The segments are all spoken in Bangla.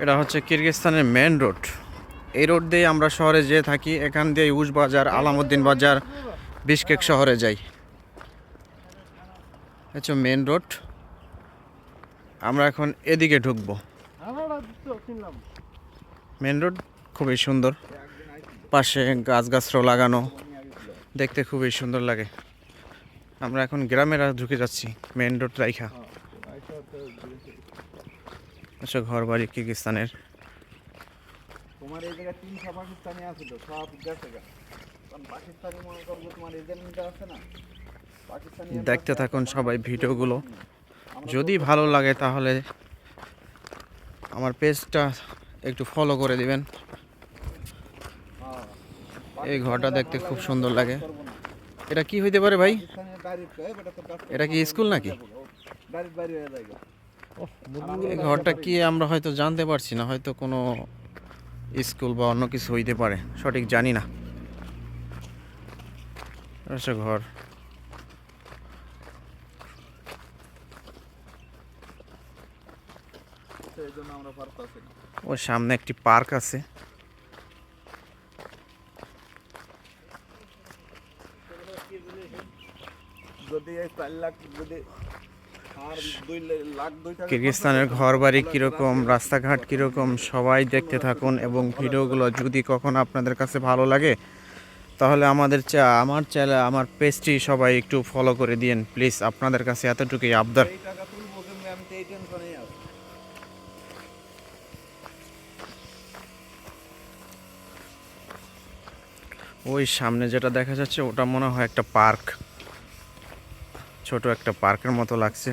এটা হচ্ছে কিরগিজস্তানের মেন রোড। এই রোড দিয়ে আমরা শহরে যেয়ে থাকি। এখান দিয়ে ইউজ বাজার, আলামউদ্দিন বাজার, বিশকেক শহরে যাই। হচ্ছে মেন রোড। আমরা এখন এদিকে ঢুকবো। মেন রোড খুবই সুন্দর, পাশে গাছগাছরা লাগানো, দেখতে খুবই সুন্দর লাগে। আমরা এখন গ্রামের ঢুকে যাচ্ছি মেন রোড রাইখা। আচ্ছা, ঘর বাড়ি কিরগিজস্তানের। তোমার এই জায়গায় 300 পাকিস্তানি আছে তো সব গেছে গা। কারণ পাকিস্তানি মনে করবো তোমার এজেন্ট আছে না, পাকিস্তানি দেখতে থাকুন সবাই ভিডিওগুলো। যদি ভালো লাগে তাহলে আমার পেজটা একটু ফলো করে দিবেন। এই ঘরটা দেখতে খুব সুন্দর লাগে। এটা কি হইতে পারে ভাই? এটা কি স্কুল নাকি? এই ঘরটা কি আমরা হয়তো জানতে পারছি না, হয়তো কোনো স্কুল বা অন্য কিছু হইতে পারে, সঠিক জানি না। আচ্ছা, ঘর ওর সামনে একটি পার্ক আছে। কিরগিজস্তানের ঘর বাড়ি কীরকম, রাস্তাঘাট কীরকম সবাই দেখতে থাকুন, এবং ভিডিওগুলো যদি কখনো আপনাদের কাছে ভালো লাগে তাহলে আমার পেজটি সবাই একটু ফলো করে দিন প্লিজ। আপনাদের কাছে এতটুকুই আবদার। ওই সামনে যেটা দেখা যাচ্ছে ওটা মনে হয় একটা পার্ক, ছোট একটা পার্কের মতো লাগছে।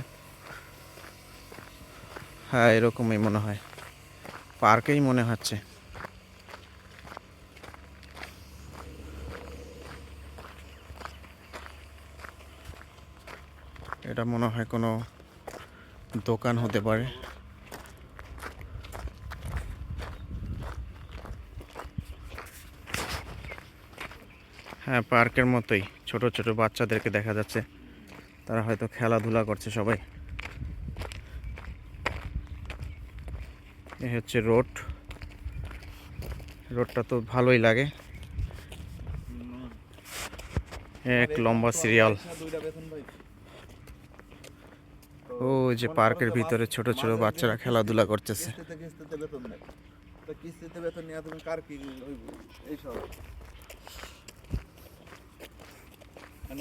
হ্যাঁ, এরকমই মনে হয়, পার্কেই মনে হচ্ছে। এটা মনে হয় কোনো দোকান হতে পারে। হ্যাঁ, পার্কের মতোই ছোট ছোট বাচ্চাদেরকে দেখা যাচ্ছে, তারা হয়তো খেলাধুলা করছে সবাই। এই হচ্ছে রোড। রোডটা তো ভালোই লাগে, এক লম্বা সিরিয়াল। ও যে পার্কের ভিতরে ছোট ছোট বাচ্চারা খেলাধুলা করতেছে।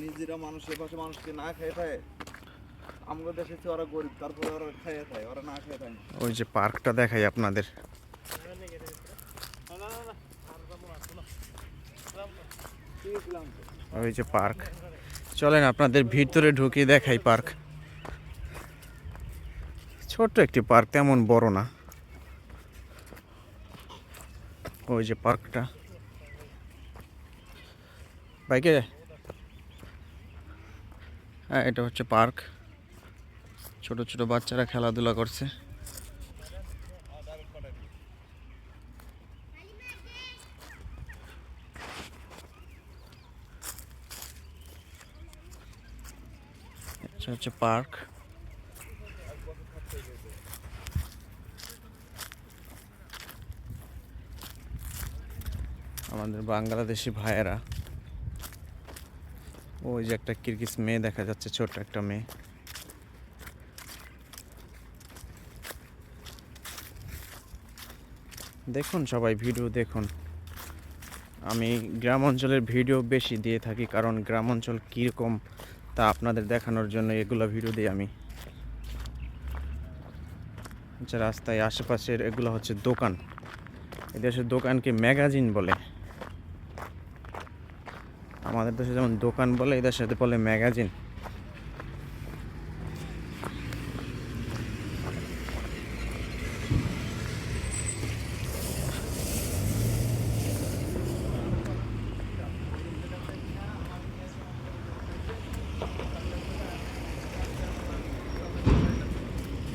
নিজেরা মানুষের পাশে মানুষকে না খেয়ে খায়, আমরা দেশে ওরা গরিব, তারপরে ওরা খেয়ে খায়, ওরা না খেয়ে খায়। ওই যে পার্কটা দেখাই আপনাদের, ওই যে পার্ক। চলেন আপনাদের ভিতরে ঢুকে দেখাই পার্ক। ছোট্ট একটি পার্ক, তেমন বড় না। ওই যে পার্কটা, বাইকে। হ্যাঁ, এটা হচ্ছে পার্ক, ছোট ছোট বাচ্চারা খেলাধুলা করছে। এটা হচ্ছে পার্ক। আমাদের বাংলাদেশি ভাইয়েরা, ওই যে একটা কিরগিজ মেয়ে দেখা যাচ্ছে, ছোট্ট একটা মেয়ে। দেখুন সবাই ভিডিও দেখুন। আমি গ্রাম অঞ্চলের ভিডিও বেশি দিয়ে থাকি, কারণ গ্রাম অঞ্চল কীরকম তা আপনাদের দেখানোর জন্য এগুলো ভিডিও দিই আমি। আচ্ছা, রাস্তায় আশেপাশের এগুলো হচ্ছে দোকান। এদেশের দোকানকে ম্যাগাজিন বলে। আমাদের দেশে যেমন দোকান বলে, এদের সাথে বলে ম্যাগাজিন।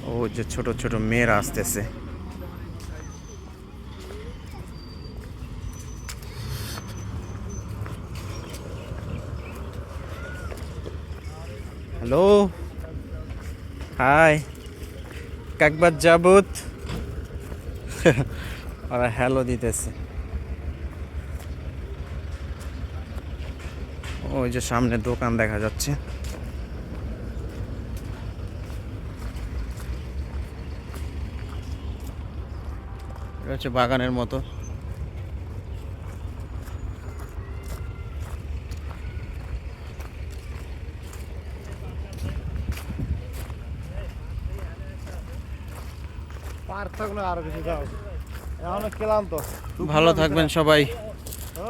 ও যে ছোট ছোট মেয়েরা আসতেছে। Hello, hi, как вас зовут? ওরা হ্যালো দিতেছে। ওই যে সামনে দোকান দেখা যাচ্ছে। এটা হচ্ছে বাগানের মতো। পার্ক থাকলে আরো কিছু দাও, এখন ক্লান্ত। ভালো থাকবেন সবাই,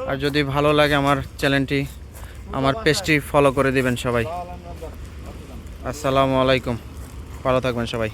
আর যদি ভালো লাগে আমার চ্যানেলটি, আমার পেজটি ফলো করে দিবেন সবাই। আসসালামু আলাইকুম, ভালো থাকবেন সবাই।